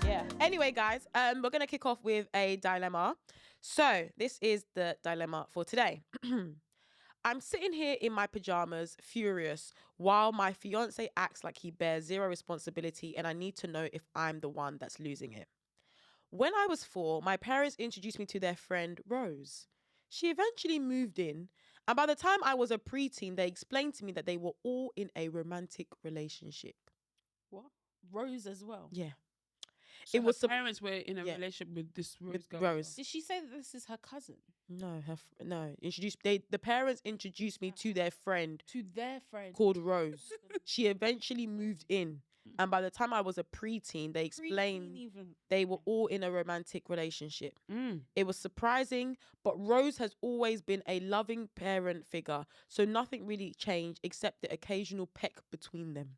Yeah. Anyway, guys, we're gonna kick off with a dilemma. So this is the dilemma for today. I'm sitting here in my pajamas, furious, while my fiance acts like he bears zero responsibility, and I need to know if I'm the one that's losing it. When I was 4, my parents introduced me to their friend Rose. She eventually moved in, and by the time I was a preteen, they explained to me that they were all in a romantic relationship. What? Rose as well? Yeah. So her parents were in a yeah. relationship with this Rose With girl. Rose. Did she say that this is her cousin? No, the parents introduced me to their friend. To their friend. Called Rose. She eventually moved in. And by the time I was a preteen, they explained they were all in a romantic relationship. It was surprising, but Rose has always been a loving parent figure, so nothing really changed except the occasional peck between them.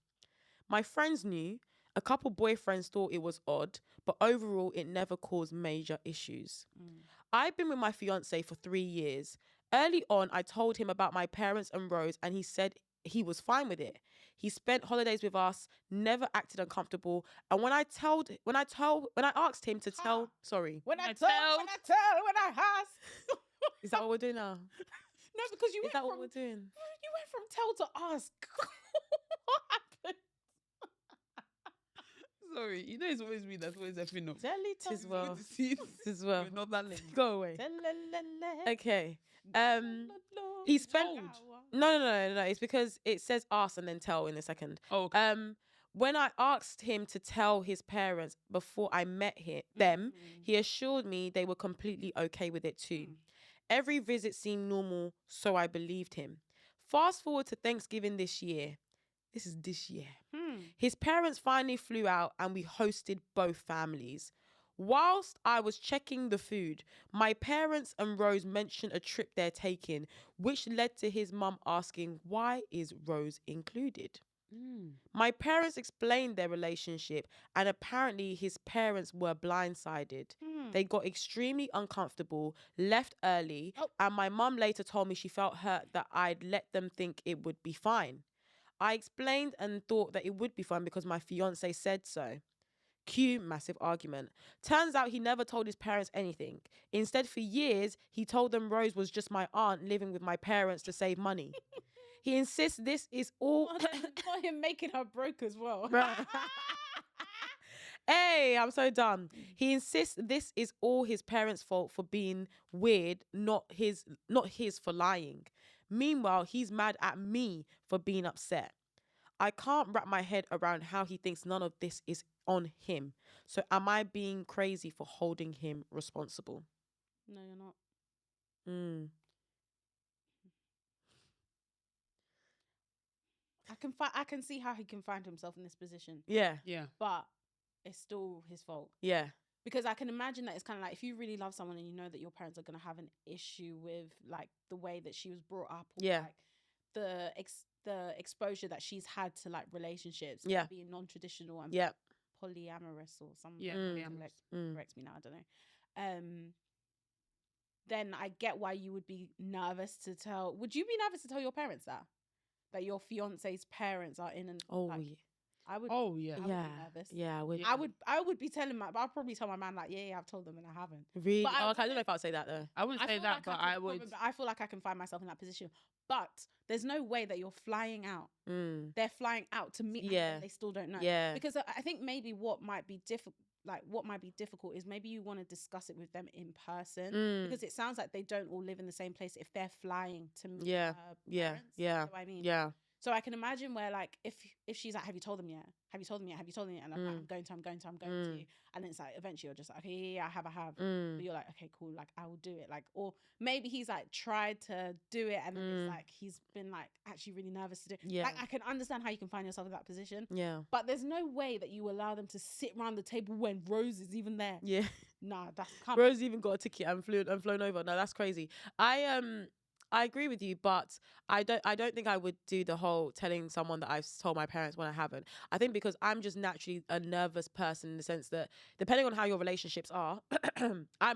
My friends knew. A couple boyfriends thought it was odd, but overall it never caused major issues. I've been with my fiance for 3 years. Early on, I told him about my parents and Rose, and he said he was fine with it. He spent holidays with us, never acted uncomfortable. And when I asked him to tell, sorry. When I asked. Is that what we're doing now? No, because you Is that what we're doing? You went from tell to ask. What happened? Sorry, you know it's always me that's always effing up. Tell it as well. As well. Not that late. Go away. Okay. He spent no. It's because it says ask and then tell in a second. Oh, okay. When I asked him to tell his parents before I met them, he assured me they were completely okay with it too. Every visit seemed normal, so I believed him. Fast forward to Thanksgiving this year. This is this year. His parents finally flew out and we hosted both families. Whilst I was checking the food, my parents and Rose mentioned a trip they're taking, which led to his mum asking, why is Rose included? My parents explained their relationship, and apparently his parents were blindsided. They got extremely uncomfortable, left early, and my mum later told me she felt hurt that I'd let them think it would be fine. I explained and thought that it would be fine because my fiance said so. Cue massive argument. Turns out he never told his parents anything. Instead, for years, he told them Rose was just my aunt living with my parents to save money. He insists this is all... Not him making her broke as well. Hey, I'm so done. He insists this is all his parents' fault for being weird, not his for lying. Meanwhile, he's mad at me for being upset. I can't wrap my head around how he thinks none of this is on him. So am I being crazy for holding him responsible? No, you're not. I can see how he can find himself in this position. Yeah. But it's still his fault. Yeah. Because I can imagine that it's kind of like if you really love someone and you know that your parents are going to have an issue with like the way that she was brought up, or like the exposure that she's had to like relationships, being non-traditional and polyamorous or something. Correct me now, I don't know. Then I get why you would be nervous to tell. Would you be nervous to tell your parents that your fiance's parents are in an? I would. Oh yeah. I would be nervous. Yeah, I would. I would be telling I'll probably tell my man like, I've told them and I haven't. Really? But I don't know if I'd say that though. I wouldn't say that, but I would. I feel like I can find myself in that position. But there's no way that you're flying out. They're flying out to meet. Yeah. They still don't know. Yeah. Because I think maybe what might be difficult is maybe you want to discuss it with them in person, because it sounds like they don't all live in the same place if they're flying to meet her parents. You know what I mean? Yeah. So I can imagine where like if she's like, have you told them yet? Have you told them yet? Have you told them yet? And I'm like, I'm going to you. And it's like eventually you're just like, okay, yeah, I have. But you're like, okay, cool, like I will do it. Like, or maybe he's like tried to do it and it's like he's been like actually really nervous to do it. Yeah. Like I can understand how you can find yourself in that position. Yeah. But there's no way that you allow them to sit around the table when Rose is even there. Yeah. Nah, that's Rose even got a ticket and flown over. No, that's crazy. I agree with you, but I don't think I would do the whole telling someone that I've told my parents when I haven't. I think because I'm just naturally a nervous person in the sense that depending on how your relationships are,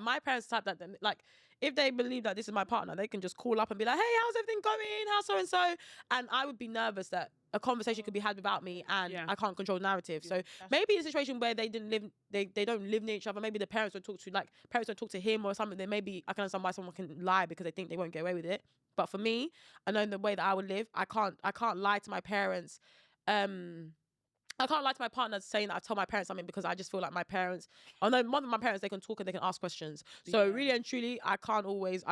my parents type that like if they believe that this is my partner, they can just call up and be like, hey, how's everything going? How's so and so? And I would be nervous that a conversation could be had without me, and I can't control the narrative. So maybe in a situation where they didn't live, they don't live near each other. Maybe the parents don't talk to, like, parents don't talk to him or something. Then maybe I can understand why someone can lie because they think they won't get away with it. But for me, I know the way that I would live, I can't lie to my parents. I can't lie to my partner saying that I tell my parents something, because I just feel like my parents, although one of my parents, they can talk and they can ask questions. So really and truly, I can't always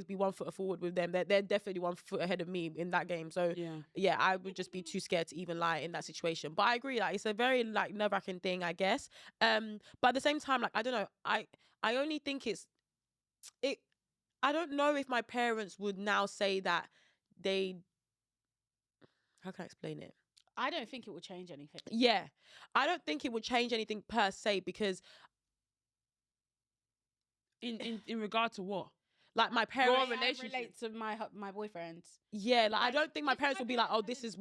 be 1 foot forward with them. They're definitely 1 foot ahead of me in that game. So yeah, I would just be too scared to even lie in that situation. But I agree, like, it's a very like nerve-wracking thing, I guess. But at the same time, like, I don't know, I only think I don't know if my parents would now say that how can I explain it? I don't think it would change anything. Yeah. I don't think it would change anything per se, because in regard to what? Like, my parents relate to my boyfriend. Yeah, like I don't think my parents would be like, oh, this is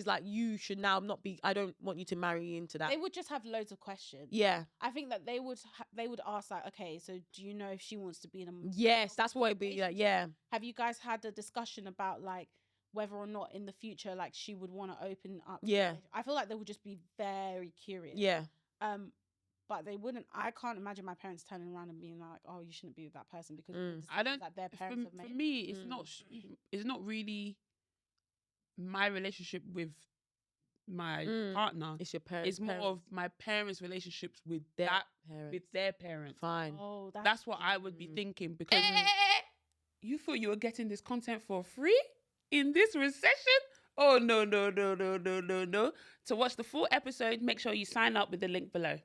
like, you should now not be, I don't want you to marry into that. They would just have loads of questions. Yeah. I think that they would ask, like, okay, so do you know if she wants to be in a... Yes, that's what it'd be like, yeah. Have you guys had a discussion about, like, whether or not in the future, like, she would want to open up? Yeah. I feel like they would just be very curious. Yeah. But they wouldn't. I can't imagine my parents turning around and being like, "Oh, you shouldn't be with that person," because I don't. That their parents have made. For me, it's not. It's not really my relationship with my partner. It's your parents. It's more of my parents' relationships with their parents. Fine. Oh, that's what I would be thinking, because you thought you were getting this content for free in this recession. Oh no. To watch the full episode, make sure you sign up with the link below.